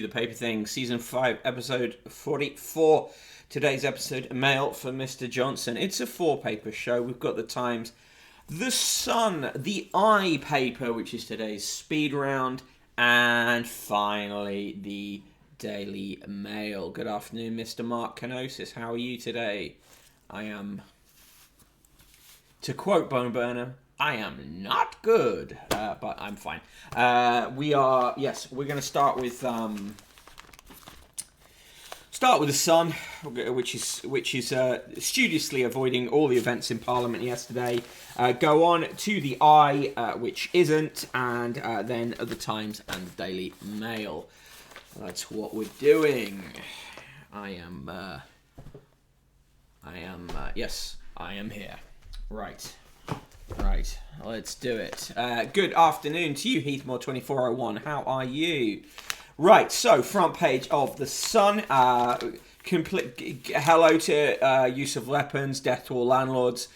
The Paper Thing, Season 5, Episode 44. Today's episode, Mail for Mr. Johnson. It's a four-paper show. We've got the Times, The Sun, the I paper, which is today's speed round, and finally, the Daily Mail. Good afternoon, Mr. Mark Kenosis. How are you today? I am, to quote Bone Burner, I am not good, but I'm fine. We're going to start with the Sun, which is studiously avoiding all the events in Parliament yesterday. Go on to the Eye, which isn't, and then the Times and the Daily Mail. That's what we're doing. I am here. Right, let's do it. Good afternoon to you, Heathmore2401. How are you? Right, so front page of The Sun. Hello to use of weapons, death to all landlords.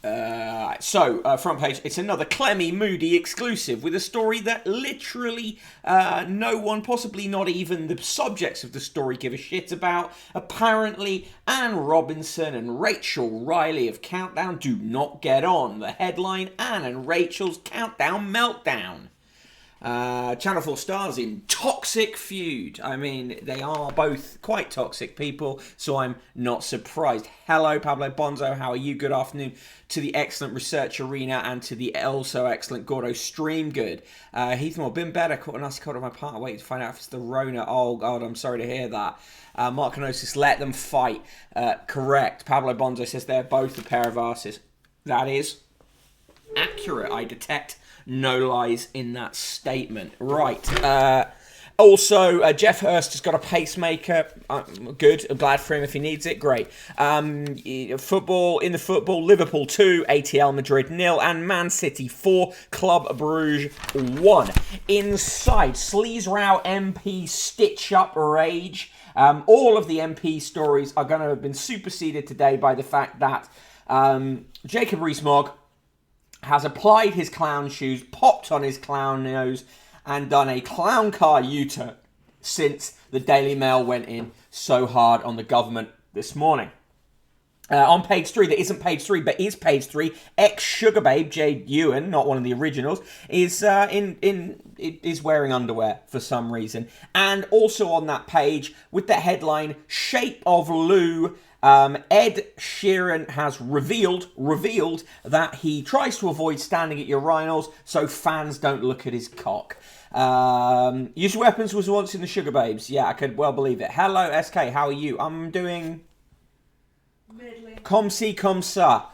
Front page, it's another Clemmy Moody exclusive with a story that literally no one, possibly not even the subjects of the story, give a shit about. Apparently, Anne Robinson and Rachel Riley of Countdown do not get on. The headline, Anne and Rachel's Countdown Meltdown. Channel 4 stars in toxic feud. I mean, they are both quite toxic people, so I'm not surprised. Hello, Pablo Bonzo. How are you? Good afternoon to the excellent Research Arena and to the also excellent Gordo Stream Good. Heathmore, been better. Caught a nasty cold on my partner. Waiting to find out if it's the Rona. Oh, God, I'm sorry to hear that. Mark Kenosis, let them fight. Correct. Pablo Bonzo says they're both a pair of arses. That is accurate. I detect no lies in that statement. Right. Also, Jeff Hurst has got a pacemaker. Good. I'm glad for him if he needs it. Great. Football, Liverpool 2, ATL Madrid 0, and Man City 4, Club Bruges 1. Inside, Sleaze Row MP stitch up rage. All of the MP stories are going to have been superseded today by the fact that Jacob Rees-Mogg has applied his clown shoes, popped on his clown nose, and done a clown car U-turn since the Daily Mail went in so hard on the government this morning. On page 3, that isn't page 3, but is page 3, ex-Sugar Babe Jade Ewan, not one of the originals, is wearing underwear for some reason. And also on that page, with the headline, Shape of Lou, Ed Sheeran has revealed that he tries to avoid standing at urinals so fans don't look at his cock. Use Weapons was once in the Sugar Babes. Yeah, I could well believe it. Hello, SK, how are you? I'm doing middling. Comme si, comme ça.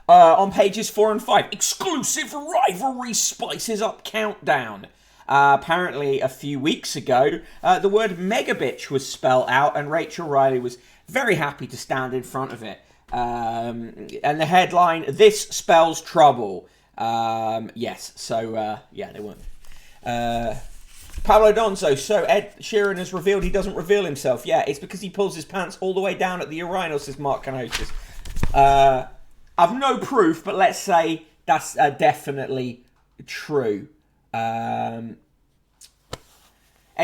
On pages 4 and 5, exclusive rivalry spices up countdown. Apparently, a few weeks ago, the word megabitch was spelled out, and Rachel Riley was very happy to stand in front of it. And the headline, this spells trouble. Yes, so, they weren't. Pablo Donzo, so Ed Sheeran has revealed he doesn't reveal himself. Yeah, it's because he pulls his pants all the way down at the urinal, says Mark Kenosis. I've no proof, but let's say that's definitely true. Ed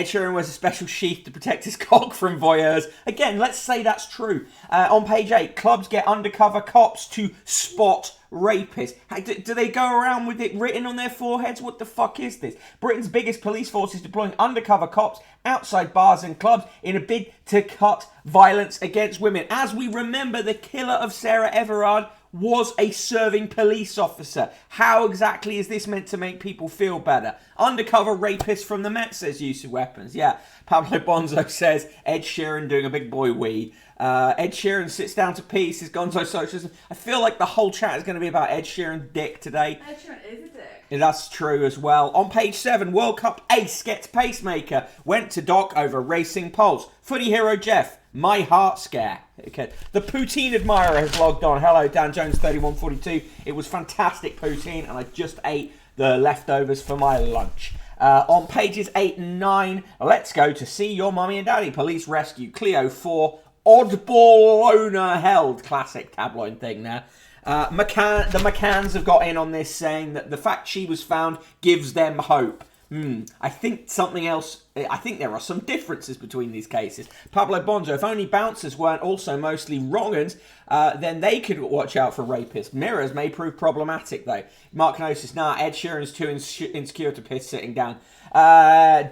Sheeran wears a special sheath to protect his cock from voyeurs. Again, let's say that's true. On page 8, clubs get undercover cops to spot rapists. Do they go around with it written on their foreheads? What the fuck is this? Britain's biggest police force is deploying undercover cops outside bars and clubs in a bid to cut violence against women. As we remember, the killer of Sarah Everard was a serving police officer. How exactly is this meant to make people feel better? Undercover rapist from the Met, says use of weapons. Yeah, Pablo Bonzo says Ed Sheeran doing a big boy wee. Ed Sheeran sits down to pee, says Gonzo Socialism. I feel like the whole chat is going to be about Ed Sheeran's dick today. Ed Sheeran is a dick. Yeah, that's true as well. On page 7, World Cup ace gets pacemaker. Went to dock over racing pulse. Footy hero Jeff, my heart scare. Okay. The poutine admirer has logged on. Hello, Dan Jones 3142. It was fantastic poutine, and I just ate the leftovers for my lunch. On pages 8 and 9, let's go to see your mummy and daddy. Police rescue Cleo 4. Oddball owner held. Classic tabloid thing there. The McCanns have got in on this, saying that the fact she was found gives them hope. I think something else. I think there are some differences between these cases. Pablo Bonzo, if only bouncers weren't also mostly wrong-uns, then they could watch out for rapists. Mirrors may prove problematic, though. Mark Kenosis, Ed Sheeran's too insecure to piss sitting down.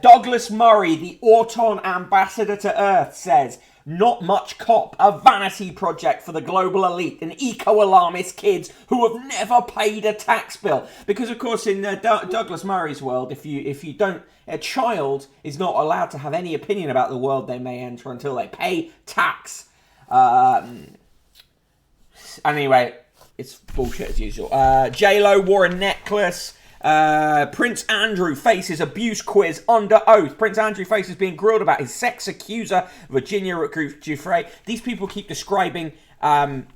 Douglas Murray, the Auton ambassador to Earth, says, not much cop, a vanity project for the global elite and eco-alarmist kids who have never paid a tax bill. Because, of course, in Douglas Murray's world, if you don't, a child is not allowed to have any opinion about the world they may enter until they pay tax. Anyway, it's bullshit as usual. J-Lo wore a necklace. Prince Andrew faces abuse quiz under oath. Prince Andrew faces being grilled about his sex accuser, Virginia Giuffre. These people keep describing Virginia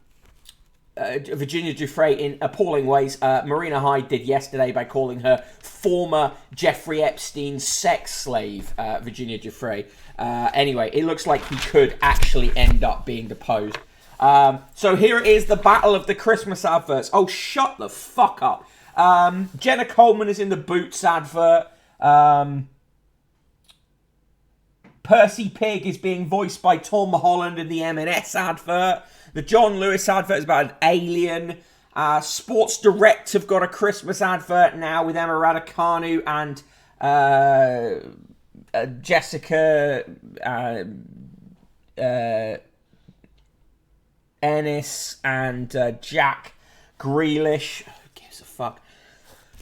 Giuffre in appalling ways. Marina Hyde did yesterday by calling her former Jeffrey Epstein sex slave, Virginia Giuffre. Anyway, it looks like he could actually end up being deposed. So here is the battle of the Christmas adverts. Oh, shut the fuck up. Jenna Coleman is in the Boots advert. Percy Pig is being voiced by Tom Holland in the M&S advert. The John Lewis advert is about an alien. Sports Direct have got a Christmas advert now with Emma Raducanu and Jessica Ennis and Jack Grealish.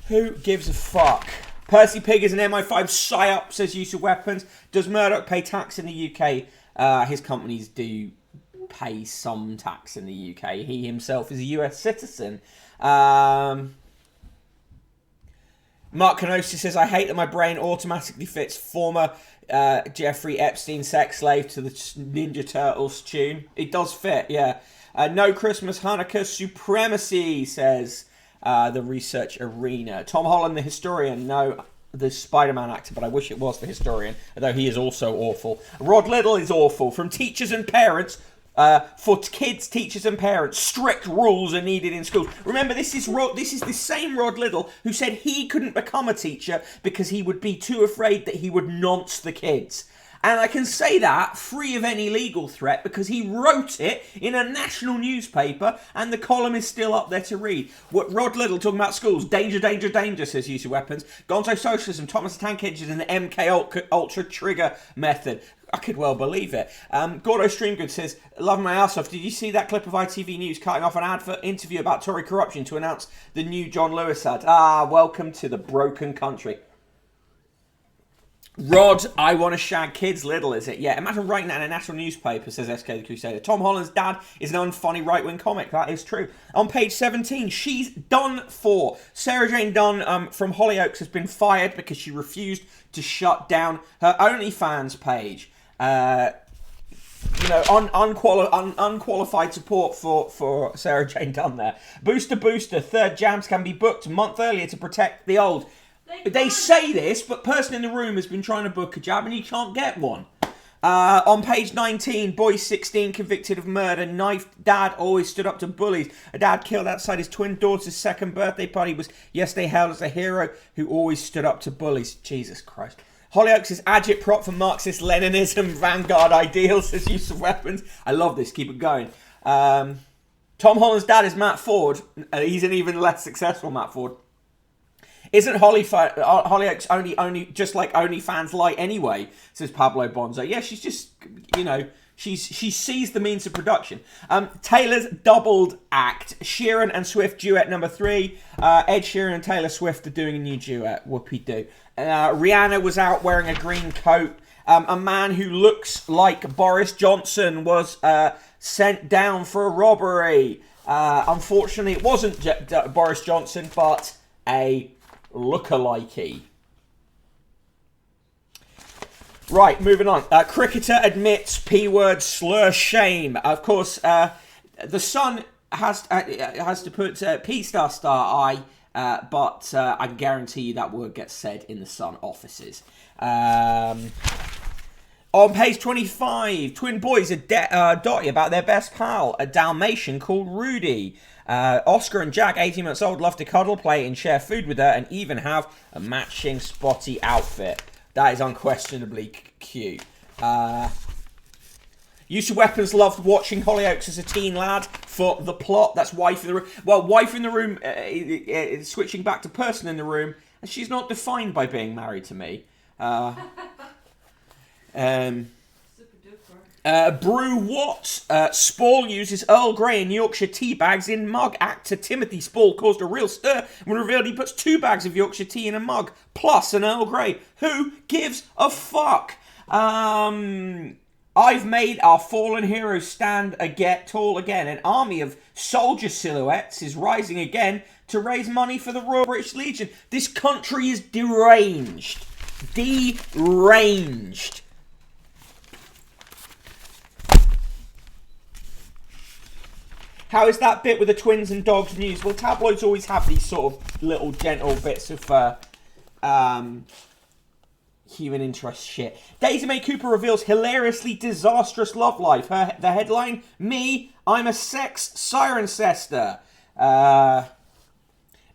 Who gives a fuck? Percy Pig is an MI5 psyop, says use of weapons. Does Murdoch pay tax in the UK? His companies do pay some tax in the UK. He himself is a US citizen. Mark Kenosis says, I hate that my brain automatically fits former Jeffrey Epstein sex slave to the Ninja Turtles tune. It does fit, yeah. No Christmas Hanukkah supremacy, says the Research Arena. Tom Holland, the historian. No, the Spider-Man actor, but I wish it was the historian, although he is also awful. Rod Liddle is awful. From teachers and parents, for kids, teachers and parents, strict rules are needed in schools. Remember, this is the same Rod Liddle who said he couldn't become a teacher because he would be too afraid that he would nonce the kids. And I can say that free of any legal threat because he wrote it in a national newspaper and the column is still up there to read. What Rod Liddle talking about schools. Danger, danger, danger, says use of weapons. Gonzo Socialism, Thomas the Tank Engine and the MK Ultra Trigger method. I could well believe it. Gordo Streamgood says, love my ass off. Did you see that clip of ITV News cutting off an advert interview about Tory corruption to announce the new John Lewis ad? Welcome to the broken country. Rod, I want to shag kids, Little, is it? Yeah, imagine writing that in a national newspaper, says SK the Crusader. Tom Holland's dad is an unfunny right-wing comic. That is true. On page 17, she's done for. Sarah Jane Dunn from Hollyoaks has been fired because she refused to shut down her OnlyFans page. Unqualified support for Sarah Jane Dunn there. Booster, third jams can be booked a month earlier to protect the old. They say this, but person in the room has been trying to book a jab and he can't get one. On page 19, boy 16 convicted of murder, knifed dad, always stood up to bullies. A dad killed outside his twin daughter's second birthday party was yesterday hailed as a hero who always stood up to bullies. Jesus Christ. Hollyoaks is agitprop for Marxist Leninism, vanguard ideals as use of weapons. I love this, keep it going. Tom Holland's dad is Matt Ford. He's an even less successful Matt Ford. Isn't Hollyoaks only just like OnlyFans light anyway, says Pablo Bonzo. Yeah, she's just, she sees the means of production. Taylor's doubled act. Sheeran and Swift duet number 3. Ed Sheeran and Taylor Swift are doing a new duet. Whoopie-doo. Rihanna was out wearing a green coat. A man who looks like Boris Johnson was sent down for a robbery. Unfortunately, it wasn't Boris Johnson, but a lookalike. Right, moving on. Cricketer admits P-word slur shame. Of course, the Sun has to put P-star I, but I can guarantee you that word gets said in the Sun offices. On On page 25, twin boys are dotty about their best pal, a Dalmatian called Rudy. Oscar and Jack, 18 months old, love to cuddle, play and share food with her, and even have a matching spotty outfit. That is unquestionably cute. Use of weapons, loved watching Hollyoaks as a teen lad for the plot. That's wife in the room. Well, wife in the room, switching back to person in the room, and she's not defined by being married to me. Brew what? Spall uses Earl Grey and Yorkshire tea bags in mug. Actor Timothy Spall caused a real stir when revealed he puts 2 bags of Yorkshire tea in a mug, plus an Earl Grey. Who gives a fuck? I've made our fallen heroes stand tall again. An army of soldier silhouettes is rising again to raise money for the Royal British Legion. This country is deranged. Deranged. How is that bit with the twins and dogs news? Well, tabloids always have these sort of little gentle bits of human interest shit. Daisy May Cooper reveals hilariously disastrous love life. The headline, me, I'm a sex sirencester.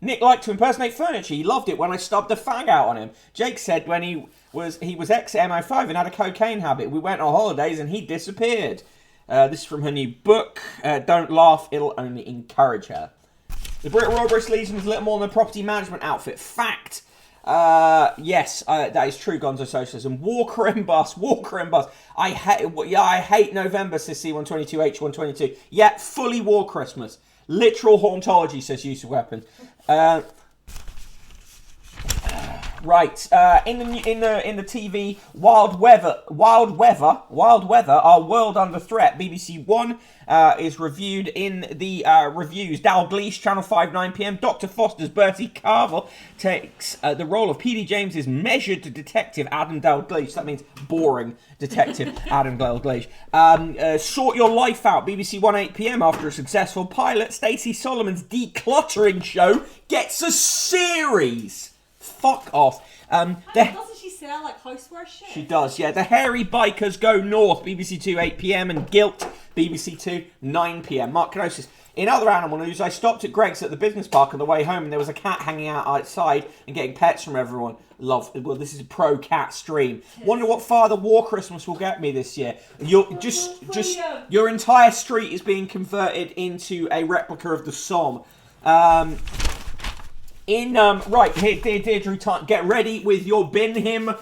Nick liked to impersonate furniture. He loved it when I stubbed a fag out on him. Jake said when he was ex-MI5 and had a cocaine habit. We went on holidays and he disappeared. This is from her new book. Don't laugh, it'll only encourage her. The Royal British Legion is a little more than a property management outfit. Fact. Yes, that is true, Gonzo Socialism. Walker and Bus. I hate November, says C122H122. Yeah, fully War Christmas. Literal hauntology, says Use of Weapons. Right, in the TV, Wild Weather, Our World Under Threat. BBC One is reviewed in the reviews. Dalgleish, Channel 5, 9 p.m. Dr. Foster's Bertie Carvel takes the role of P.D. James's measured detective Adam Dalgleish. That means boring detective Adam Dalgleish. Sort Your Life Out. BBC One, 8 p.m. After a successful pilot, Stacey Solomon's decluttering show gets a series. Fuck off. Doesn't she sell like houseware shit? She does, yeah. The Hairy Bikers Go North, BBC 2, 8 p.m. and Guilt, BBC 2, 9 p.m. Mark Kenosis. In other animal news, I stopped at Greg's at the business park on the way home and there was a cat hanging out outside and getting pets from everyone. Well, this is a pro-cat stream. Yes. Wonder what Father War Christmas will get me this year. Your entire street is being converted into a replica of the Somme. Right, here, Deirdre, get ready with your bin him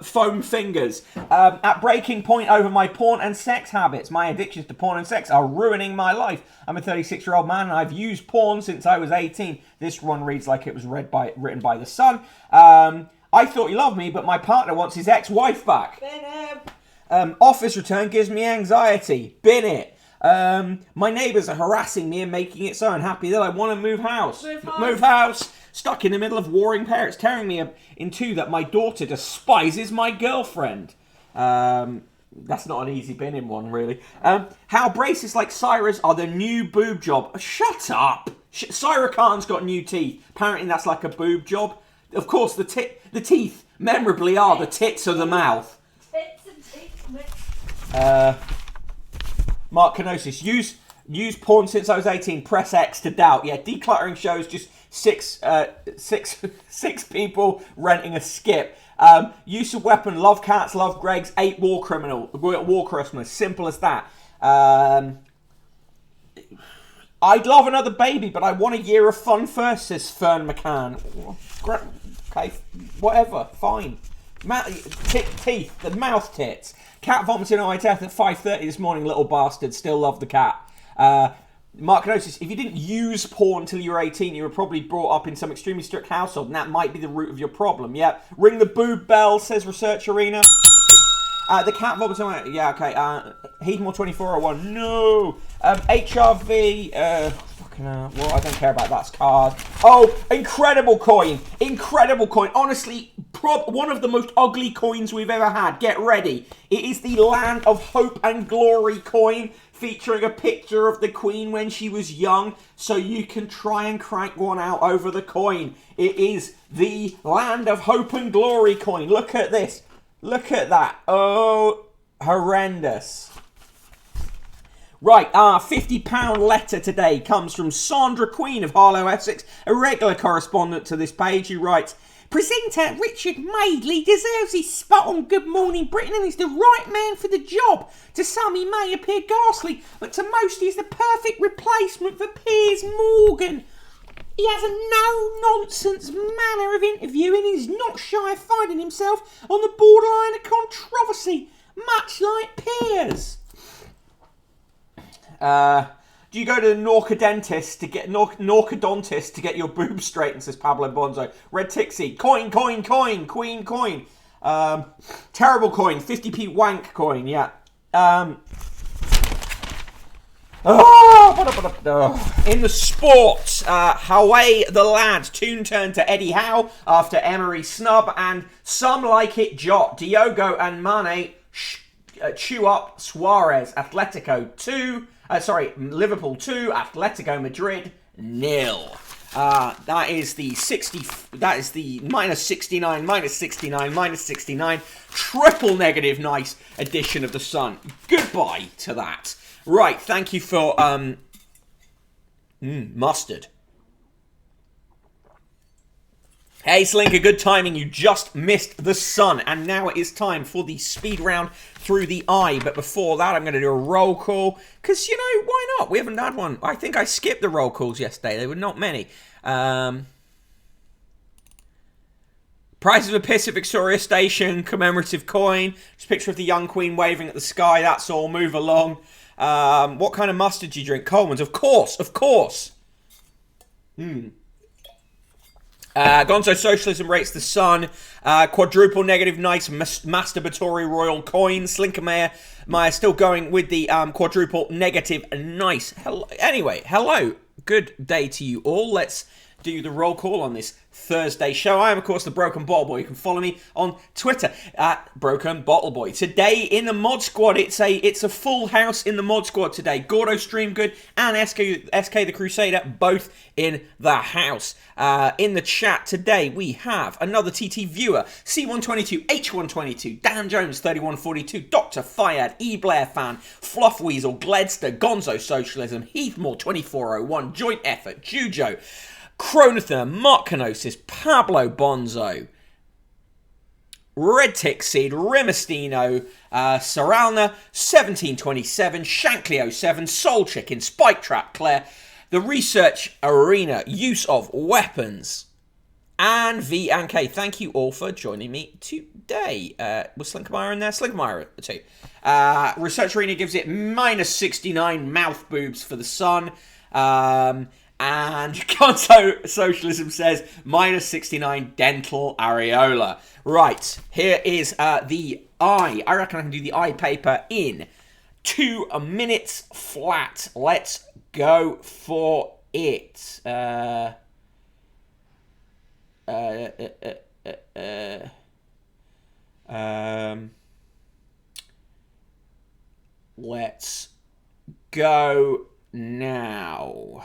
foam fingers. At breaking point over my porn and sex habits. My addictions to porn and sex are ruining my life. I'm a 36-year-old man and I've used porn since I was 18. This one reads like it was written by the Sun. I thought he loved me, but my partner wants his ex-wife back. Bin him. Office return gives me anxiety. Bin it. My neighbours are harassing me and making it so unhappy that I want to move house. Move house. Stuck in the middle of warring parents, tearing me in two that my daughter despises my girlfriend. That's not an easy bin in one, really. How braces like Cyrus are the new boob job. Shut up. Syra Khan's got new teeth. Apparently that's like a boob job. Of course, the teeth, memorably, are the tits of the mouth. Tits and teeth. Mark Kenosis, use porn since I was 18. Press X to doubt. Yeah, decluttering shows just six people renting a skip. Use of weapon. Love cats. Love Greg's. 8 War Christmas. Simple as that. I'd love another baby, but I want a year of fun first, says Fern McCann. Okay, whatever. Fine. Teeth. The mouth tits. Cat vomiting on my death at 5:30 this morning, little bastard. Still love the cat. Mark Kenosis, if you didn't use porn until you were 18, you were probably brought up in some extremely strict household, and that might be the root of your problem. Yeah. Ring the boob bell, says Research Arena. The cat vomiting on my... Yeah, okay. Heatmore 2401. No. HRV... well, I don't care about that card. Oh, incredible coin. Honestly, one of the most ugly coins we've ever had. Get ready. It is the Land of Hope and Glory coin, featuring a picture of the Queen when she was young, so you can try and crank one out over the coin. It is the Land of Hope and Glory coin. Look at this. Look at that. Oh, Horrendous. Right, our £50 letter today comes from Sandra Queen of Harlow, Essex, a regular correspondent to this page, who writes, "Presenter Richard Madeley deserves his spot on Good Morning Britain and is the right man for the job. To some he may appear ghastly, but to most he is the perfect replacement for Piers Morgan. He has a no-nonsense manner of interviewing and is not shy of finding himself on the borderline of controversy, much like Piers." Do you go to the Norcodontist to get your boobs straightened, says Pablo Bonzo. Red Tixie, coin, queen coin. Terrible coin, 50p wank coin, yeah. In the sports, Haway the lad, tune turn to Eddie Howe after Emery snub, and some like it jot. Diogo and Mane chew up Suarez. Liverpool 2, Atletico Madrid 0. That is the minus 69, triple negative nice edition of the Sun. Goodbye to that. Right, thank you for mustard. Hey Slinker, good timing. You just missed the Sun, and now it is time for the speed round through the eye. But before that, I'm going to do a roll call, because, why not? We haven't had one. I think I skipped the roll calls yesterday. There were not many. Price of a piss at Victoria Station, commemorative coin, just a picture of the young queen waving at the sky. That's all. Move along. What kind of mustard do you drink? Coleman's, of course. Gonzo Socialism rates the Sun. Quadruple negative nice masturbatory royal coin. Slinker Meyer still going with the quadruple negative nice. Hello. Good day to you all. Let's do the roll call on this Thursday show. I am, of course, the Broken Bottle Boy. You can follow me on Twitter at Broken Bottle Boy. Today in the Mod Squad, it's a full house in the Mod Squad today. Gordo Streamgood and SK the Crusader both in the house. In the chat today, we have another TT viewer, C122, H122, Dan Jones 3142, Dr. Fayad, E Blair Fan, Fluff Weasel, Gledster, Gonzo Socialism, Heathmore 2401, Joint Effort, Jujo, Chronother, Mark Kenosis, Pablo Bonzo, Red Tick Seed, Rimastino, Saralna, 1727, Shankly 07, Soul Chicken, Spike Trap, Claire, The Research Arena, Use of Weapons, and V and K. Thank you all for joining me today. Was Slinkermeyer in there? Slinkermeyer too. Research Arena gives it minus 69 mouth boobs for the Sun. And Gonzo Socialism says minus 69 dental areola. Right, here is the eye. I reckon I can do the eye paper in 2 minutes flat. Let's go for it. Let's go now.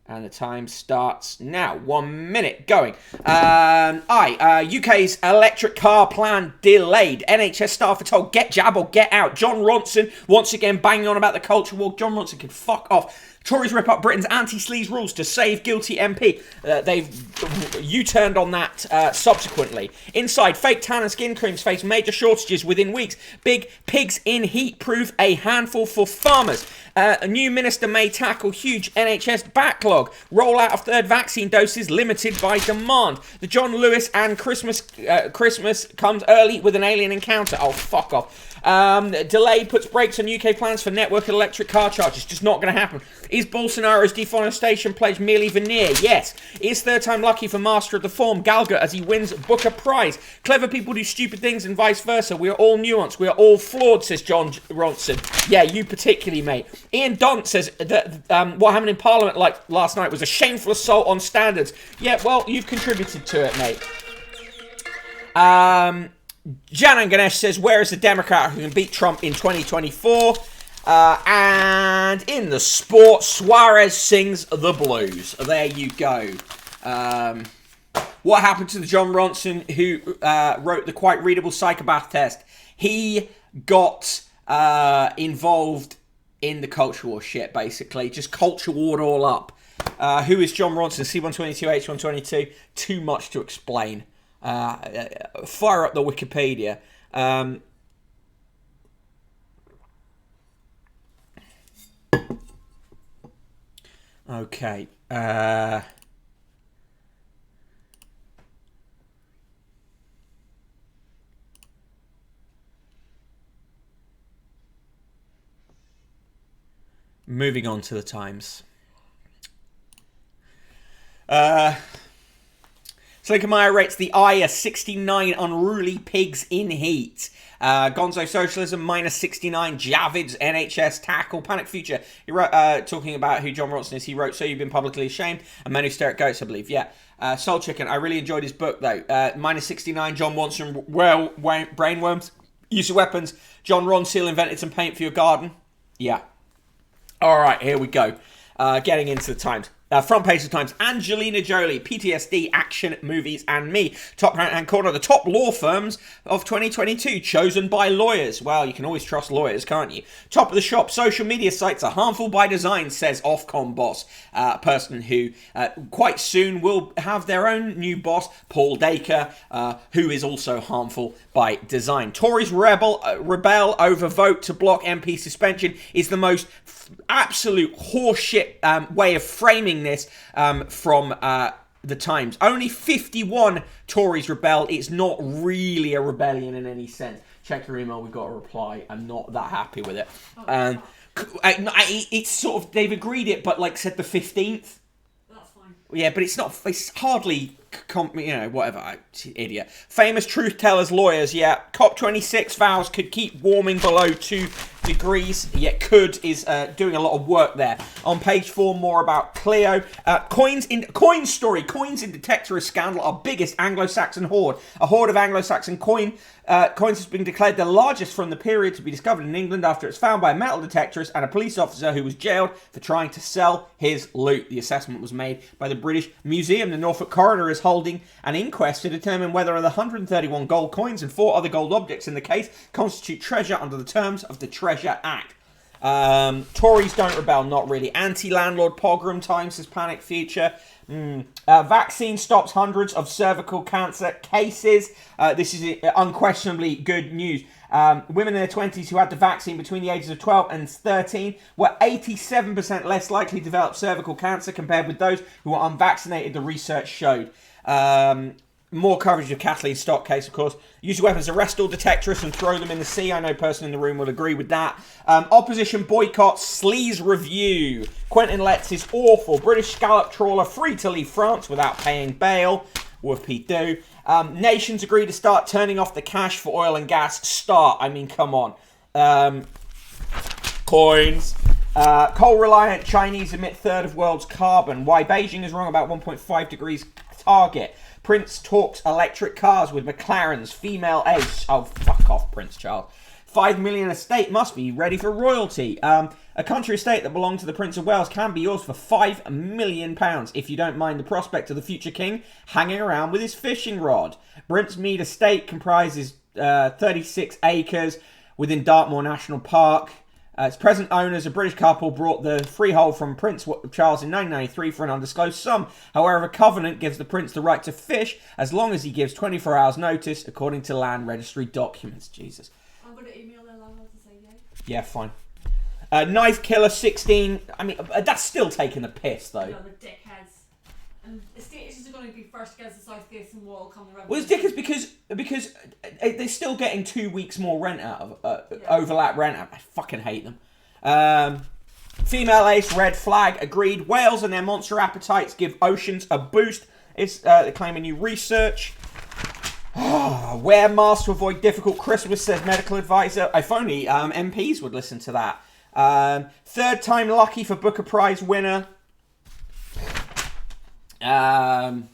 And the time starts now. 1 minute going. UK's electric car plan delayed. NHS staff are told get jab or get out. John Ronson once again banging on about the culture war. John Ronson can fuck off. Tories rip up Britain's anti-sleaze rules to save guilty MP. They've U-turned on that subsequently. Inside, fake tan and skin creams face major shortages within weeks. Big pigs in heat prove a handful for farmers. A new minister may tackle huge NHS backlog. Rollout of third vaccine doses limited by demand. The John Lewis and Christmas comes early with an alien encounter. Oh, fuck off. Delay puts brakes on UK plans for network electric car charges. Just not going to happen. Is Bolsonaro's deforestation pledge merely veneer? Yes. Is third time lucky for Master of the Form Gallagher as he wins Booker Prize? Clever people do stupid things and vice versa. We are all nuanced. We are all flawed, says John Ronson. Yeah, you particularly, mate. Ian Dunt says that what happened in Parliament like last night was a shameful assault on standards. Yeah, well, you've contributed to it, mate. Janan Ganesh says, where is the Democrat who can beat Trump in 2024? And in the sport, Suarez sings the blues. There you go. What happened to the John Ronson who wrote the quite readable psychopath test? He got involved in the culture war shit, basically. Just culture warred all up. Who is John Ronson? C122, H122. Too much to explain. Fire up the Wikipedia. Okay. Moving on to the Times. Slinkermeyer rates the Eye as 69 unruly pigs in heat. Gonzo Socialism minus 69. Javid's NHS tackle. Panic Future. He wrote, talking about who John Ronson is. He wrote, "So you've been publicly ashamed." And Men Who Stare at Goats, I believe. Yeah. Soul Chicken. I really enjoyed his book though. Minus 69. John Ronson. Well, brainworms. Use of weapons. John Ronson invented some paint for your garden. Yeah. All right, here we go. Getting into the Times. Front page of the Times. Angelina Jolie, PTSD, action, movies, and me. Top right-hand corner, the top law firms of 2022, chosen by lawyers. Well, you can always trust lawyers, can't you? Top of the shop, social media sites are harmful by design, says Ofcom boss. A person who quite soon will have their own new boss, Paul Dacre, who is also harmful by design. Tories rebel over vote to block MP suspension is the most absolute horseshit way of framing this from the Times. Only 51 Tories rebel. It's not really a rebellion in any sense. Check your email. We've got a reply. I'm not that happy with it. It's sort of, they've agreed it, but like said the 15th. That's fine. Yeah, but it's not. It's hardly. Whatever. Idiot. Famous truth tellers, lawyers. Yeah. COP26 vows could keep warming below 2 degrees. Yeah, could is doing a lot of work there. On page 4, more about Clio. Coins in detectorist scandal. Our biggest Anglo-Saxon hoard. A hoard of Anglo-Saxon coins has been declared the largest from the period to be discovered in England after it's found by a metal detectorist and a police officer who was jailed for trying to sell his loot. The assessment was made by the British Museum. The Norfolk coroner is holding an inquest to determine whether the 131 gold coins and 4 other gold objects in the case constitute treasure under the terms of the Treasure Act. Tories don't rebel, not really. Anti-landlord pogrom, Times says Panic Future. Vaccine stops hundreds of cervical cancer cases. This is unquestionably good news. Women in their 20s who had the vaccine between the ages of 12 and 13 were 87% less likely to develop cervical cancer compared with those who were unvaccinated, the research showed. More coverage of Kathleen Stock case, of course. Use of weapons, arrest all detectorists and throw them in the sea. I know a person in the room will agree with that. Opposition boycott, sleaze review. Quentin Letts is awful. British scallop trawler free to leave France without paying bail. Whoopie-doo. Nations agree to start turning off the cash for oil and gas. Start. I mean, come on. Coins. Coal-reliant Chinese emit third of world's carbon. Why Beijing is wrong about 1.5 degrees target. Prince talks electric cars with McLaren's female ace. Oh, fuck off, Prince Charles. 5 million estate must be ready for royalty. A country estate that belonged to the Prince of Wales can be yours for £5 million if you don't mind the prospect of the future king hanging around with his fishing rod. Brinsmead estate comprises 36 acres within Dartmoor National Park. Its present owners, a British couple, brought the freehold from Prince Charles in 1993 for an undisclosed sum. However, a covenant gives the prince the right to fish as long as he gives 24 hours notice, according to land registry documents. Jesus. I'm going to email their landlord to say yay. Yeah, fine. Knife killer 16. I mean, that's still taking the piss, though. No, the dickheads. And estate agents are going to be first against the south facing wall come the Well, it's dickheads because they're still getting 2 weeks more rent out of overlap rent out. I fucking hate them. Female ace, red flag, agreed. Whales and their monster appetites give oceans a boost. It's they claim in new research. Wear masks to avoid difficult Christmas, says medical advisor. If only MPs would listen to that. Third time lucky for Booker Prize winner. Gonzo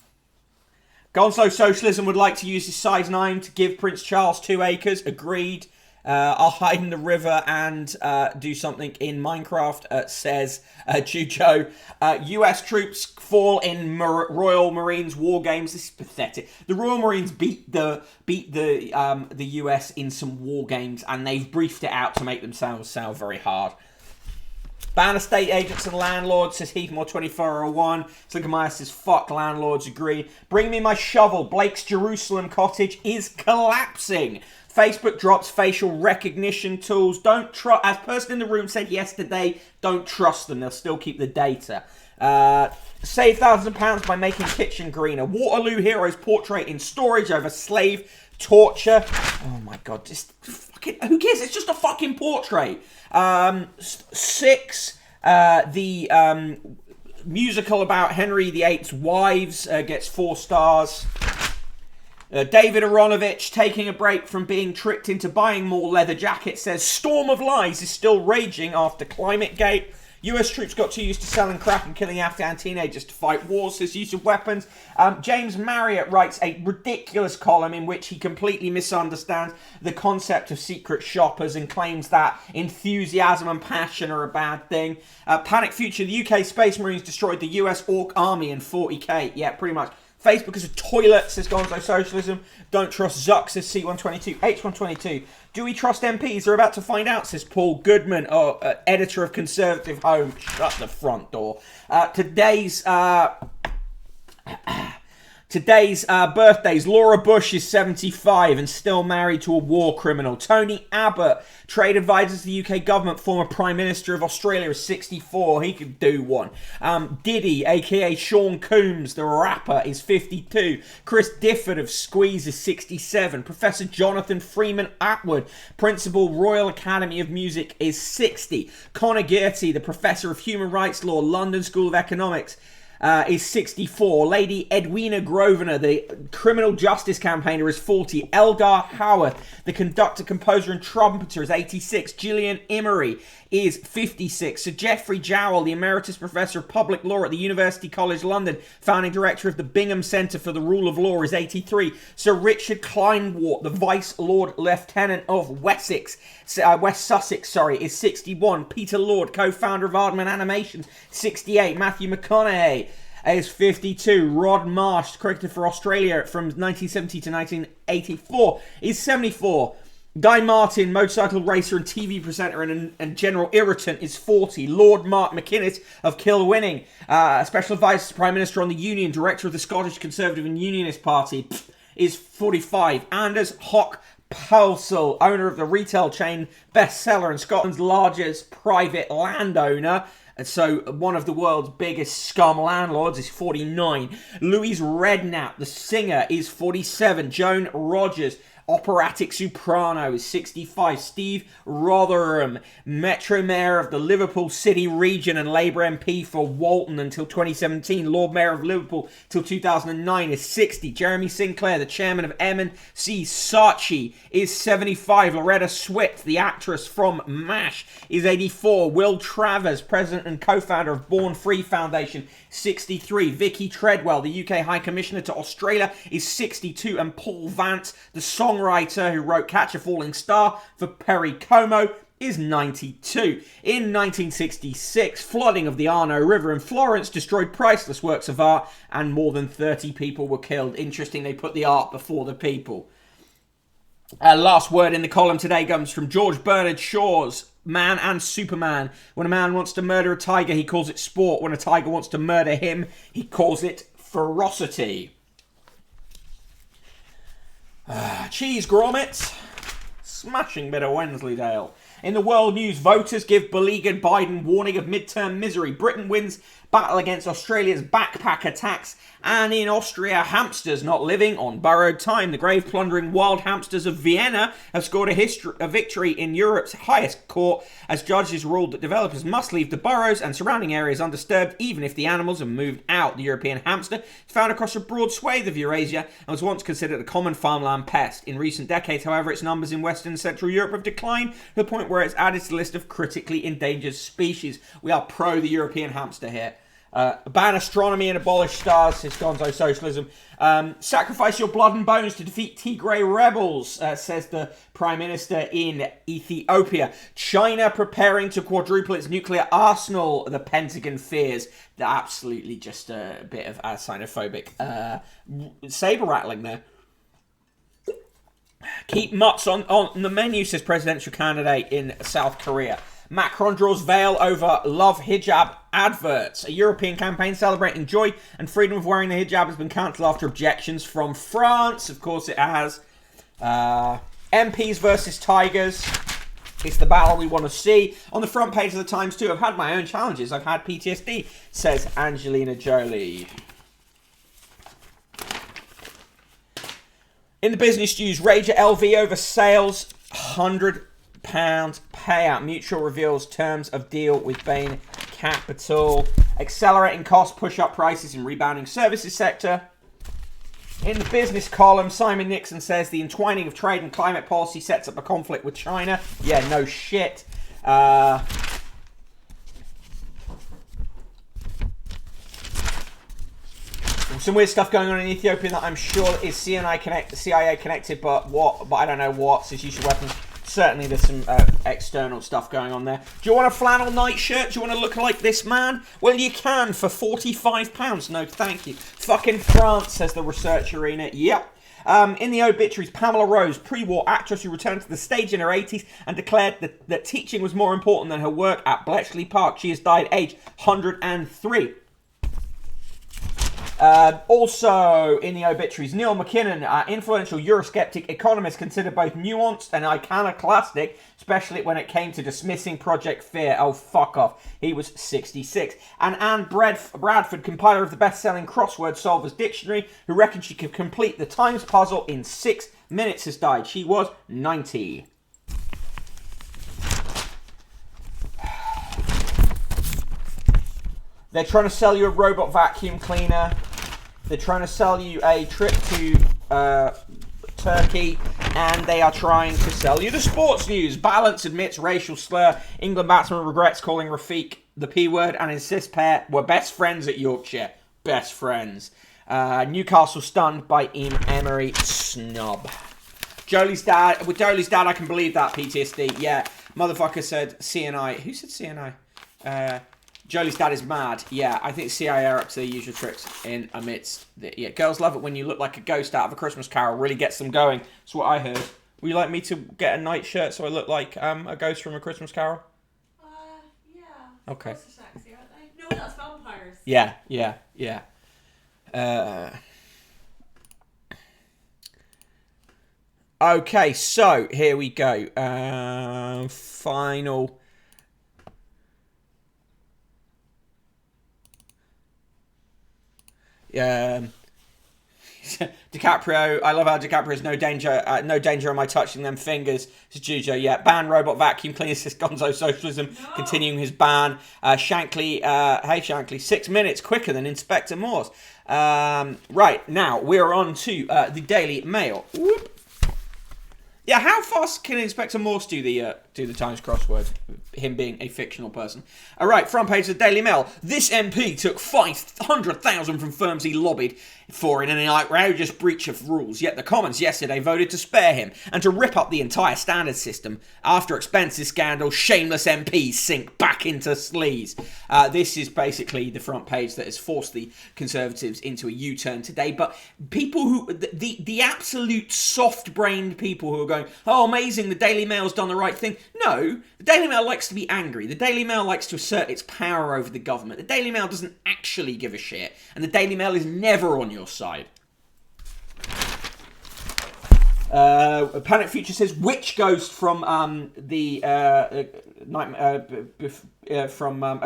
Socialism would like to use his size 9 to give Prince Charles 2 acres. Agreed. I'll hide in the river and do something in Minecraft, says Jujo. US troops fall in Royal Marines war games. This is pathetic. The Royal Marines beat the US in some war games, and they've briefed it out to make themselves sound very hard. Ban estate agents and landlords, says Heathmore 2401. Slinkermeyer says, fuck landlords, agree. Bring me my shovel. Blake's Jerusalem cottage is collapsing. Facebook drops facial recognition tools. Don't trust, as person in the room said yesterday, don't trust them. They'll still keep the data. Save £1,000 by making kitchen greener. Waterloo hero's portrait in storage over slave torture. Oh my god, just fucking, who cares? It's just a fucking portrait. 6, the musical about Henry VIII's wives gets 4 stars. David Aronovich, taking a break from being tricked into buying more leather jackets, says storm of lies is still raging after Climategate. US troops got too used to selling crack and killing Afghan teenagers to fight wars, says use of weapons. James Marriott writes a ridiculous column in which he completely misunderstands the concept of secret shoppers and claims that enthusiasm and passion are a bad thing. Panic Future, the UK Space Marines destroyed the US Orc Army in 40k. Yeah, pretty much. Facebook is a toilet, says Gonzo Socialism. Don't trust Zuck, says C122. H122. Do we trust MPs? They're about to find out, says Paul Goodman, editor of Conservative Home. Shut the front door. Today's birthdays. Laura Bush is 75 and still married to a war criminal. Tony Abbott, trade advisor to the UK government, former Prime Minister of Australia, is 64. He could do one. Diddy, aka Sean Combs, the rapper, is 52. Chris Difford of Squeeze is 67. Professor Jonathan Freeman Atwood, Principal, Royal Academy of Music, is 60. Conor Gertie, the Professor of Human Rights Law, London School of Economics, is 64. Lady Edwina Grosvenor, the criminal justice campaigner, is 40. Elgar Howarth, the conductor, composer and trumpeter, is 86. Gillian Emery is 56. Sir Geoffrey Jowell, the emeritus professor of public law at the University College London, founding director of the Bingham Centre for the Rule of Law, is 83. Sir Richard Kleinwort, the Vice Lord Lieutenant of West Sussex, is 61. Peter Lord, co-founder of Aardman Animation, 68. Matthew McConaughey is 52. Rod Marsh, cricketer for Australia from 1970 to 1984, is 74. Guy Martin, motorcycle racer and TV presenter and general irritant, is 40. Lord Mark McInnes of Kilwinning, special advisor to Prime Minister on the Union, director of the Scottish Conservative and Unionist Party, is 45. Anders Hock Pulsel, owner of the retail chain Bestseller and Scotland's largest private landowner, and so one of the world's biggest scum landlords, is 49. Louise Redknapp, the singer, is 47. Joan Rogers, operatic soprano, is 65. Steve Rotherham, Metro Mayor of the Liverpool City region and Labour MP for Walton until 2017, Lord Mayor of Liverpool till 2009, is 60. Jeremy Sinclair, the chairman of M&C Saatchi, is 75. Loretta Swit, the actress from MASH, is 84. Will Travers, president and co-founder of Born Free Foundation, 63. Vicky Treadwell, the UK High Commissioner to Australia, is 62. And Paul Vance, the songwriter who wrote Catch a Falling Star for Perry Como, is 92. In 1966, flooding of the Arno River in Florence destroyed priceless works of art and more than 30 people were killed. Interesting, they put the art before the people. Last word in the column today comes from George Bernard Shaw's Man and Superman. When a man wants to murder a tiger, he calls it sport. When a tiger wants to murder him, he calls it ferocity. Cheese grommet. Smashing bit of Wensleydale. In the world news, voters give beleaguered Biden warning of midterm misery. Britain wins battle against Australia's backpacker tax. And in Austria, hamsters not living on borrowed time. The grave-plundering wild hamsters of Vienna have scored a victory in Europe's highest court as judges ruled that developers must leave the burrows and surrounding areas undisturbed even if the animals have moved out. The European hamster is found across a broad swathe of Eurasia and was once considered a common farmland pest. In recent decades, however, its numbers in Western and Central Europe have declined to the point where it's added to the list of critically endangered species. We are pro the European hamster here. Ban astronomy and abolish stars, says Gonzo Socialism. Sacrifice your blood and bones to defeat Tigray rebels, says the Prime Minister in Ethiopia. China preparing to quadruple its nuclear arsenal, the Pentagon fears. They're absolutely just a bit of xenophobic saber rattling there. Keep mutts on the menu, says presidential candidate in South Korea. Macron draws veil over love hijab adverts. A European campaign celebrating joy and freedom of wearing the hijab has been cancelled after objections from France. Of course it has. MPs versus Tigers. It's the battle we want to see. On the front page of the Times too, I've had my own challenges. I've had PTSD, says Angelina Jolie. In the business news, rage at LV over sales, £100 payout. Mutual reveals terms of deal with Bain Capital. Accelerating costs push up prices in rebounding services sector. In the business column, Simon Nixon says the entwining of trade and climate policy sets up a conflict with China. Yeah, no shit. Some weird stuff going on in Ethiopia that I'm sure is CIA connected, but I don't know what. Says use of weapons. Certainly there's some external stuff going on there. Do you want a flannel nightshirt? Do you want to look like this man? Well, you can for £45. No, thank you. Fucking France, says the Research Arena. Yep. In the obituaries, Pamela Rose, pre-war actress who returned to the stage in her 80s and declared that teaching was more important than her work at Bletchley Park. She has died aged 103. Also in the obituaries, Neil McKinnon, influential Eurosceptic economist, considered both nuanced and iconoclastic, especially when it came to dismissing Project Fear. Oh, fuck off. He was 66. And Anne Bradford, compiler of the best-selling crossword solvers dictionary, who reckoned she could complete the Times puzzle in 6 minutes, has died. She was 90. They're trying to sell you a robot vacuum cleaner. They're trying to sell you a trip to Turkey. And they are trying to sell you the sports news. Balance admits racial slur. England batsman regrets calling Rafiq the P word and insists pair were best friends at Yorkshire. Best friends. Newcastle stunned by Emery snob. Jolie's dad. With Jolie's dad, I can believe that. PTSD. Yeah. Motherfucker said CNI. Who said CNI? Jolie's dad is mad. Yeah, I think CIA are up to their usual tricks in amidst the... Yeah, girls love it when you look like a ghost out of A Christmas Carol. Really gets them going. That's what I heard. Would you like me to get a nightshirt so I look like a ghost from A Christmas Carol? Yeah. Okay. Those are sexy, aren't they? No, that's vampires. Yeah. Okay, so here we go. Final... DiCaprio, I love how DiCaprio's no danger am I touching them fingers. It's Jujo, yeah. Ban robot vacuum cleaner, says Gonzo Socialism, continuing his ban. Shankly, hey Shankly, 6 minutes quicker than Inspector Morse. Right, now we're on to the Daily Mail. Whoop. Yeah, how fast can Inspector Morse do the Times crossword? Him being a fictional person. All right, front page of the Daily Mail. This MP took $500,000 from firms he lobbied for in an outrageous breach of rules. Yet the Commons yesterday voted to spare him and to rip up the entire standard system. After expenses scandal, shameless MPs sink back into sleaze. This is basically the front page that has forced the Conservatives into a U-turn today. But people who, the absolute soft-brained people who are going, oh, amazing, the Daily Mail's done the right thing. No, the Daily Mail likes to be angry. The Daily Mail likes to assert its power over the government. The Daily Mail doesn't actually give a shit. And the Daily Mail is never on your side. Panic Future says, which ghost from A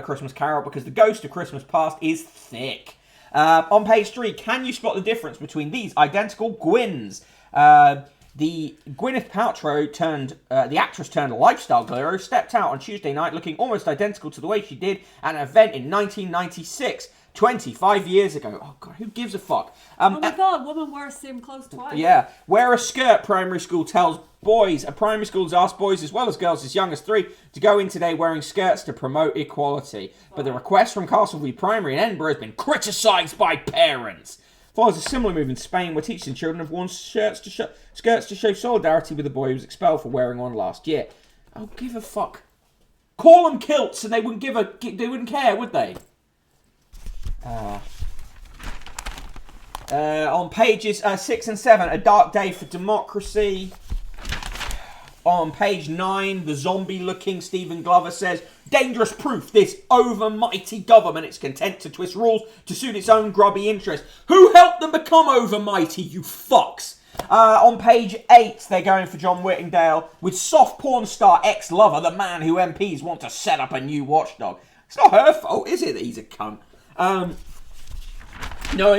Christmas Carol? Because the ghost of Christmas Past is thick. On page 3, can you spot the difference between these identical Gwyns? The Gwyneth Paltrow the actress turned lifestyle guru, stepped out on Tuesday night looking almost identical to the way she did at an event in 1996. 25 years ago. Oh, God, who gives a fuck? Oh my God, woman wears same clothes twice. Yeah. Wear a skirt, primary school tells boys. A primary school has asked boys as well as girls as young as 3 to go in today wearing skirts to promote equality. But the request from Castleview Primary in Edinburgh has been criticised by parents. Follows a similar move in Spain where teachers and children have worn skirts to show solidarity with the boy who was expelled for wearing one last year. Oh, give a fuck. Call them kilts and they wouldn't care, would they? On pages 6 and 7, A Dark Day for Democracy. On page 9, the zombie-looking Stephen Glover says, dangerous proof this overmighty government is content to twist rules to suit its own grubby interests. Who helped them become overmighty, you fucks? On page 8, they're going for John Whittingdale with soft porn star ex-lover, the man who MPs want to set up a new watchdog. It's not her fault, is it, that he's a cunt? No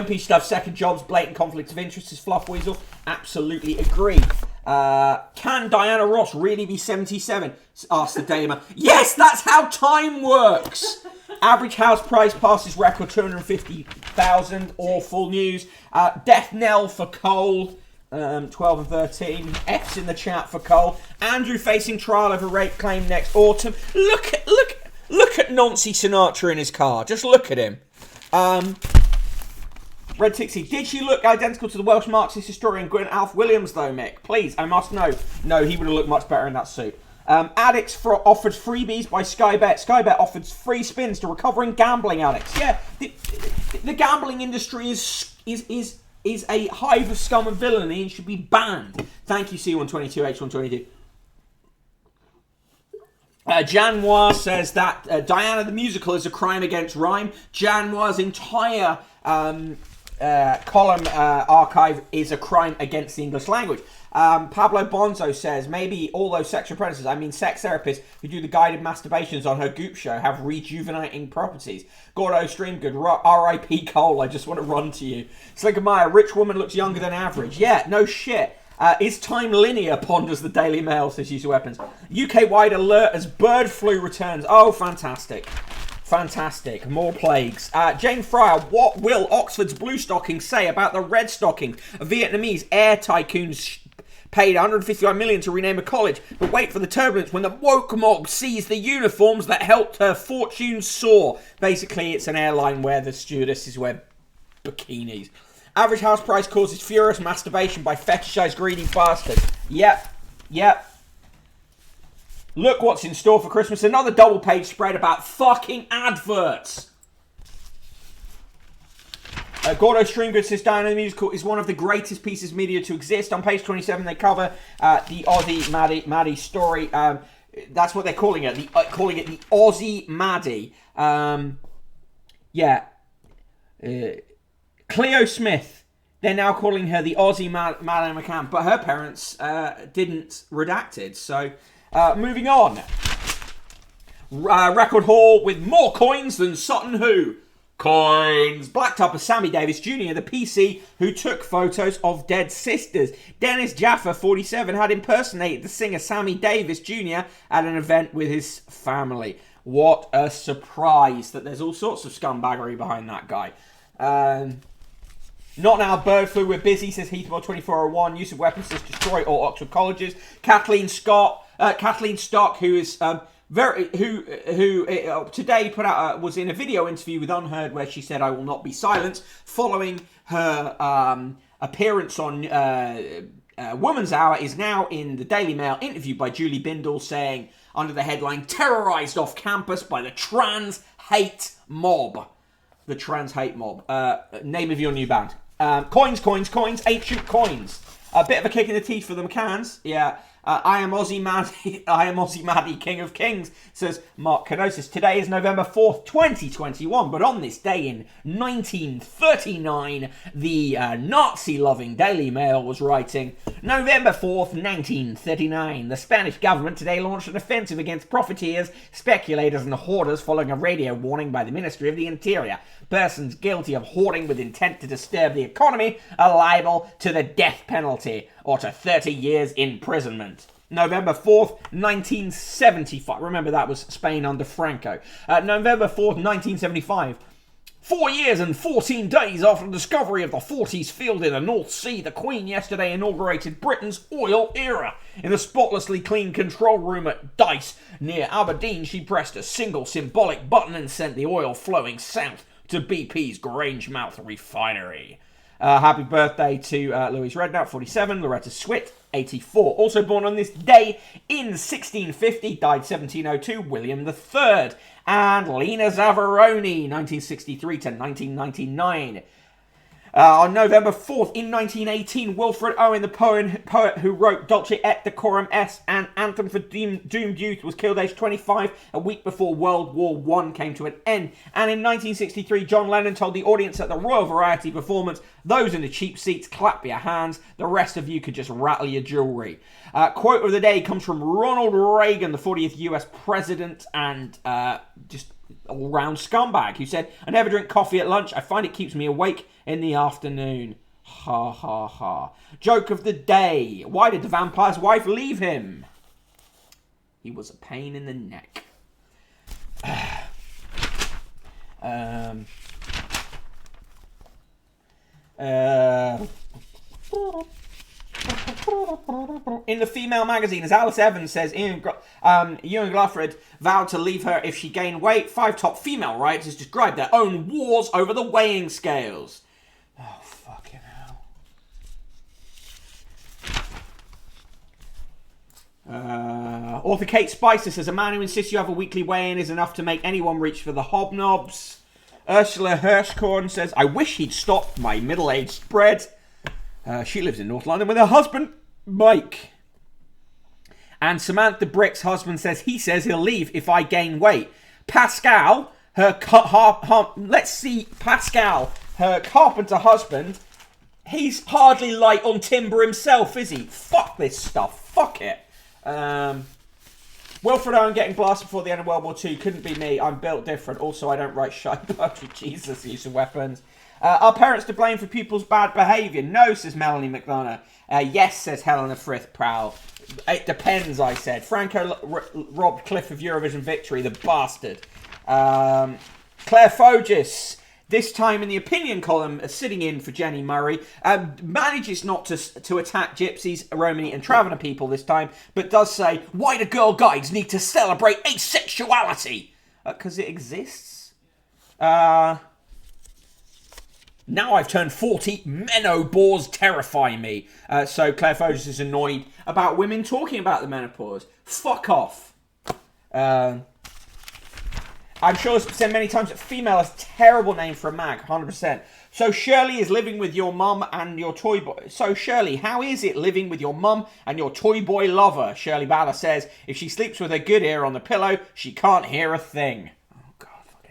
MP should have second jobs, blatant conflict of interest is fluff weasel. Absolutely agree. Can Diana Ross really be 77? Asked the Daily Mail. Yes, that's how time works. Average house price passes record 250,000. Awful news. Death knell for Cole. 12 and 13. F's in the chat for Cole. Andrew facing trial over rape claim next autumn. Look at Nancy Sinatra in his car. Just look at him. Red Tixie, did she look identical to the Welsh Marxist historian Gwyn Alf Williams, though, Mick? Please, I must know. No, he would have looked much better in that suit. Addicts offered freebies by Sky Bet. Sky Bet offers free spins to recovering gambling addicts. Yeah, the gambling industry is a hive of scum and villainy and should be banned. Thank you, C122H122. Jan Noir says that Diana the Musical is a crime against rhyme. Jan Noir's entire column archive is a crime against the English language. Pablo Bonzo says, maybe all those sexual predators, I mean sex therapists who do the guided masturbations on her Goop show have rejuvenating properties. Gordo Streamgood, R.I.P. Cole, I just want to run to you. Slinkermeyer, rich woman looks younger than average. Yeah, no shit. Is time linear, ponders the Daily Mail, says use of weapons. UK-wide alert as bird flu returns. Oh, fantastic. Fantastic. More plagues. Jane Fryer, what will Oxford's blue stockings say about the red stockings? Vietnamese air tycoons paid 155 million to rename a college, but wait for the turbulence when the woke mob sees the uniforms that helped her fortune soar. Basically, it's an airline where the stewardesses wear bikinis. Average house price causes furious masturbation by fetishized greedy bastards. Yep. Look what's in store for Christmas. Another double-page spread about fucking adverts. Gordo Streamgood says Diana the Musical is one of the greatest pieces of media to exist. On page 27, they cover the Aussie Maddie story. That's what they're calling it. Calling it the Aussie Maddie. Cleo Smith. They're now calling her the Aussie Madeleine McCann, but her parents didn't redact it. So, moving on. Record haul with more coins than Sutton Hoo. Coins. Blacked up as Sammy Davis Jr., the PC who took photos of dead sisters. Dennis Jaffa, 47, had impersonated the singer Sammy Davis Jr. at an event with his family. What a surprise that there's all sorts of scumbaggery behind that guy. Not now, bird flu, we're busy, says Heathrow 2401. Use of weapons says destroy all Oxford colleges. Kathleen Stock, who is today put out was in a video interview with Unheard where she said, "I will not be silenced," following her appearance on Woman's Hour, is now in the Daily Mail, interviewed by Julie Bindel, saying under the headline, "Terrorised off campus by the trans hate mob." The trans hate mob. Name of your new band. Coins, ancient coins. A bit of a kick in the teeth for the McCanns. Yeah. I am Aussie Maddie, King of Kings, says Mark Kenosis. Today is November 4th, 2021, but on this day in 1939, the Nazi-loving Daily Mail was writing, November 4th, 1939, the Spanish government today launched an offensive against profiteers, speculators and hoarders following a radio warning by the Ministry of the Interior. Persons guilty of hoarding with intent to disturb the economy are liable to the death penalty or to 30 years imprisonment. November 4th, 1975. Remember, that was Spain under Franco. November 4th, 1975. 4 years and 14 days after the discovery of the Forties field in the North Sea, the Queen yesterday inaugurated Britain's oil era. In the spotlessly clean control room at Dice near Aberdeen, she pressed a single symbolic button and sent the oil flowing south to BP's Grangemouth refinery. Happy birthday to Louise Redknapp, 47, Loretta Swit, 84. Also born on this day in 1650, died 1702, William III. And Lena Zavaroni, 1963 to 1999. On November 4th, in 1918, Wilfred Owen, the poet who wrote Dulce et Decorum Est and Anthem for Doomed Youth, was killed aged 25, a week before World War I came to an end. And in 1963, John Lennon told the audience at the Royal Variety performance, "Those in the cheap seats, clap your hands. The rest of you could just rattle your jewellery." Quote of the day comes from Ronald Reagan, the 40th US president, and just all-round scumbag, who said, "I never drink coffee at lunch. I find it keeps me awake in the afternoon." Ha ha ha. Joke of the day. Why did the vampire's wife leave him? He was a pain in the neck. In the female magazine, as Alice Evans says, Ian Glafford vowed to leave her if she gained weight. 5 top female writers described their own wars over the weighing scales. Oh, fucking hell. Author Kate Spicer says, a man who insists you have a weekly weigh-in is enough to make anyone reach for the hobnobs. Ursula Hirschkorn says, I wish he'd stop my middle-aged spread. She lives in North London with her husband, Mike. And Samantha Brick's husband says, he says he'll leave if I gain weight. Pascal, let's see Pascal, her carpenter husband, he's hardly light on timber himself, is he? Fuck this stuff. Fuck it. Wilfred Owen getting blasted before the end of World War II. Couldn't be me. I'm built different. Also, I don't write shy poetry. Jesus, use of weapons. Are parents to blame for pupils' bad behaviour? No, says Melanie McDonough. Yes, says Helena Frith Prowl. It depends, I said. Franco robbed Cliff of Eurovision victory, the bastard. Claire Fogis, this time in the opinion column, sitting in for Jenny Murray, manages not to attack gypsies, Romani and Traveller people this time, but does say, why do Girl Guides need to celebrate asexuality? Because it exists. Now I've turned 40, menopause terrify me. So Claire Fogis is annoyed about women talking about the menopause. Fuck off. I'm sure it's said many times that female is a terrible name for a mag, 100%. So Shirley is living with your mum and your toy boy. So Shirley, how is it living with your mum and your toy boy lover? Shirley Balla says, if she sleeps with her good ear on the pillow, she can't hear a thing. Oh, God, fucking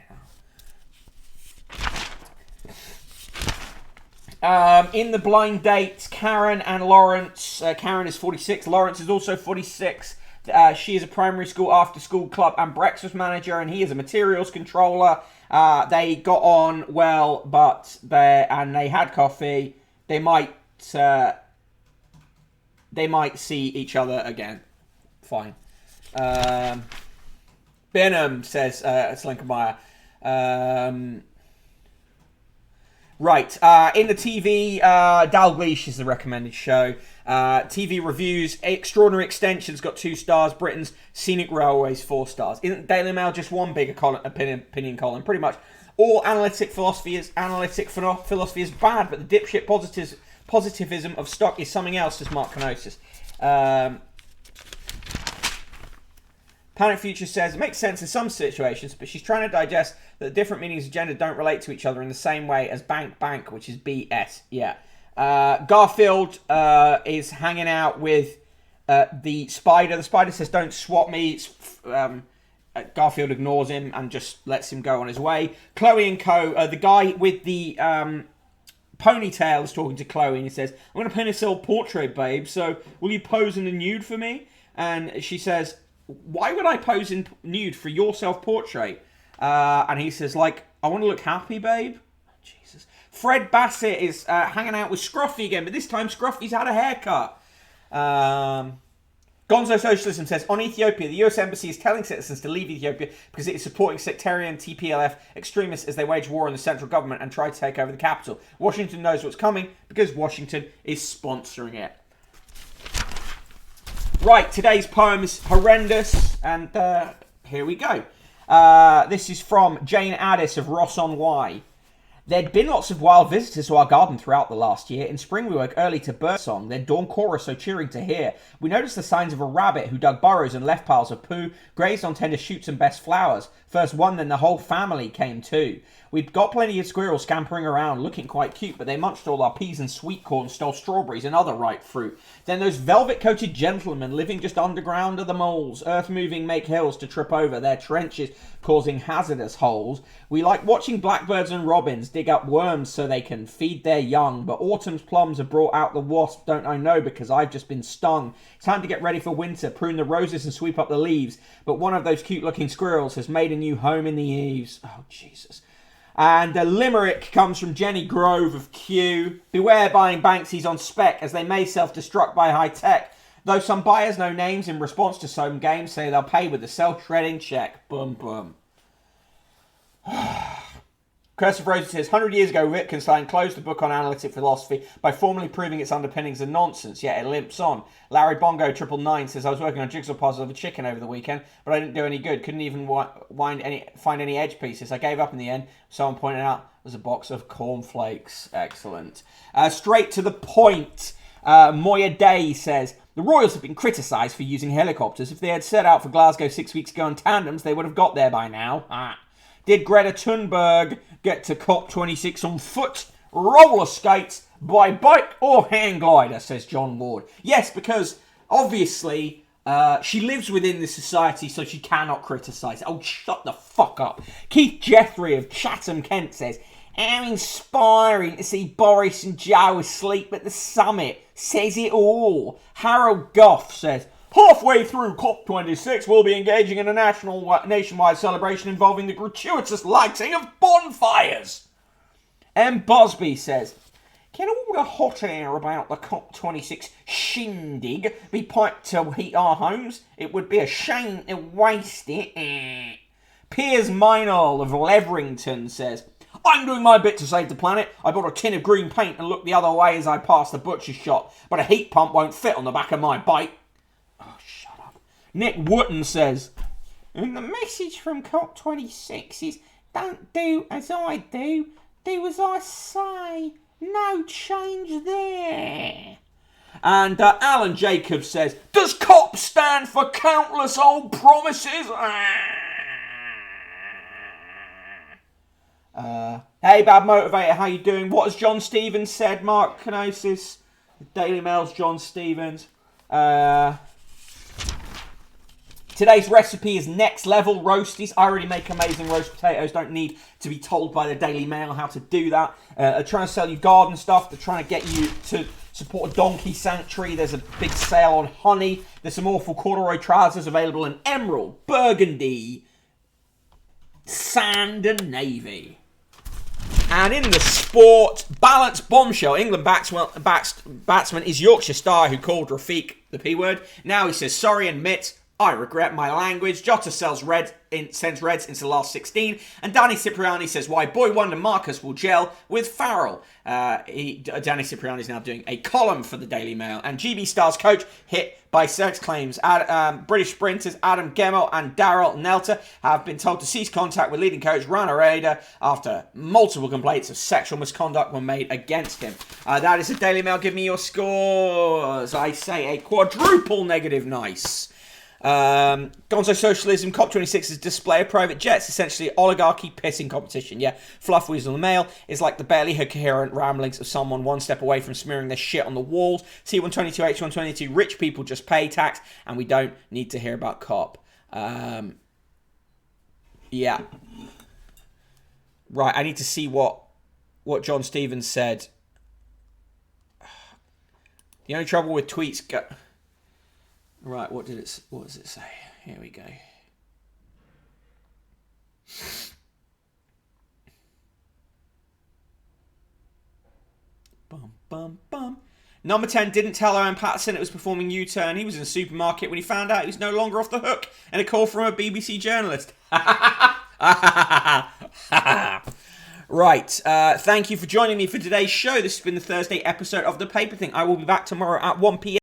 hell. In the blind dates, Karen and Lawrence. Karen is 46. Lawrence is also 46. She is a primary school after-school club and breakfast manager, and he is a materials controller. They got on well, but they had coffee. They might see each other again. Fine. Benham says Slinkermeyer. Right, in the TV, Dalgleish is the recommended show. TV reviews, Extraordinary Extensions got 2 stars, Britain's Scenic Railways 4 stars. Isn't Daily Mail just one bigger opinion column? Pretty much. All analytic philosophy is bad, but the dipshit positivism of stock is something else, says Mark Kenosis. Panic Future says, it makes sense in some situations, but she's trying to digest that the different meanings of gender don't relate to each other in the same way as bank, which is BS. Yeah. Garfield is hanging out with the spider. The spider says, don't swat me. Garfield ignores him and just lets him go on his way. Chloe and Co. The guy with the ponytail is talking to Chloe and he says, I'm going to paint a self-portrait, babe, so will you pose in the nude for me? And she says, why would I pose in nude for your self-portrait? And he says, I want to look happy, babe. Oh, Jesus. Fred Bassett is hanging out with Scruffy again, but this time Scruffy's had a haircut. Gonzo Socialism says, on Ethiopia, the US Embassy is telling citizens to leave Ethiopia because it is supporting sectarian TPLF extremists as they wage war on the central government and try to take over the capital. Washington knows what's coming because Washington is sponsoring it. Right, today's poem is horrendous, and here we go. This is from Jane Addis of Ross-on-Wye. There'd been lots of wild visitors to our garden throughout the last year. In spring we woke early to birdsong, their dawn chorus so cheering to hear. We noticed the signs of a rabbit who dug burrows and left piles of poo, grazed on tender shoots and best flowers. First one, then the whole family came too. We'd got plenty of squirrels scampering around, looking quite cute, but they munched all our peas and sweet corn, stole strawberries and other ripe fruit. Then those velvet-coated gentlemen living just underground are the moles, earth-moving make hills to trip over their trenches, causing hazardous holes. We like watching blackbirds and robins dig up worms so they can feed their young, but autumn's plums have brought out the wasp, don't I know, because I've just been stung. Time to get ready for winter, prune the roses and sweep up the leaves, but one of those cute-looking squirrels has made a new home in the eaves. Oh, Jesus. And the limerick comes from Jenny Grove of Kew. Beware buying Banksies on spec, as they may self-destruct by high tech. Though some buyers know names in response to some games say they'll pay with a self-shredding check. Boom, boom. Curse of Roses says, 100 years ago, Wittgenstein closed the book on analytic philosophy by formally proving its underpinnings are nonsense, yet it limps on. Larry Bongo 999 says, I was working on a jigsaw puzzle of a chicken over the weekend, but I didn't do any good. Couldn't even find any edge pieces. I gave up in the end. Someone pointed out it was a box of cornflakes. Excellent. Straight to the point. Moya Day says, the Royals have been criticised for using helicopters. If they had set out for Glasgow 6 weeks ago in tandems, they would have got there by now. Did Greta Thunberg get to COP26 on foot, roller skates, by bike or hang glider, says John Ward. Yes, because obviously she lives within the society, so she cannot criticise. Oh, shut the fuck up. Keith Jeffrey of Chatham, Kent says, how inspiring to see Boris and Joe asleep at the summit. Says it all. Harold Goff says, halfway through COP26, we'll be engaging in a nationwide celebration involving the gratuitous lighting of bonfires. M. Busby says, can all the hot air about the COP26 shindig be piped to heat our homes? It would be a shame to waste it. Piers Minall of Leverington says, I'm doing my bit to save the planet. I bought a tin of green paint and looked the other way as I passed the butcher's shop, but a heat pump won't fit on the back of my bike. Nick Wooten says, and the message from COP26 is, don't do as I do, do as I say. No change there. And Alan Jacobs says, does COP stand for countless old promises? Hey, Bad Motivator, how you doing? What has John Stevens said, Mark Kenosis? Daily Mail's John Stevens. Today's recipe is next level roasties. I already make amazing roast potatoes. Don't need to be told by the Daily Mail how to do that. They're trying to sell you garden stuff. They're trying to get you to support a donkey sanctuary. There's a big sale on honey. There's some awful corduroy trousers available in emerald, burgundy, sand and navy. And in the sport, balanced bombshell. England batsman is Yorkshire star who called Rafiq the P word. Now he says sorry and admits, I regret my language. Jota sends Reds into the last 16. And Danny Cipriani says why boy wonder Marcus will gel with Farrell. Danny Cipriani is now doing a column for the Daily Mail. And GB Stars coach hit by sex claims. British sprinters Adam Gemmell and Daryl Nelter have been told to cease contact with leading coach Rana Rader after multiple complaints of sexual misconduct were made against him. That is the Daily Mail. Give me your scores. I say a quadruple negative nice. Gonzo Socialism, COP26's display of private jets, essentially oligarchy pissing competition. Yeah, Fluff Weasel the Mail is like the barely coherent ramblings of someone one step away from smearing their shit on the walls. C122, H122, rich people just pay tax, and we don't need to hear about COP. Yeah. Right, I need to see what John Stevens said. The only trouble with tweets... Right, what does it say? Here we go. Bum, bum, bum. Number 10 didn't tell Owen Patterson it was performing U-turn. He was in the supermarket when he found out he was no longer off the hook, and a call from a BBC journalist. Right, thank you for joining me for today's show. This has been the Thursday episode of The Paper Thing. I will be back tomorrow at 1 p.m.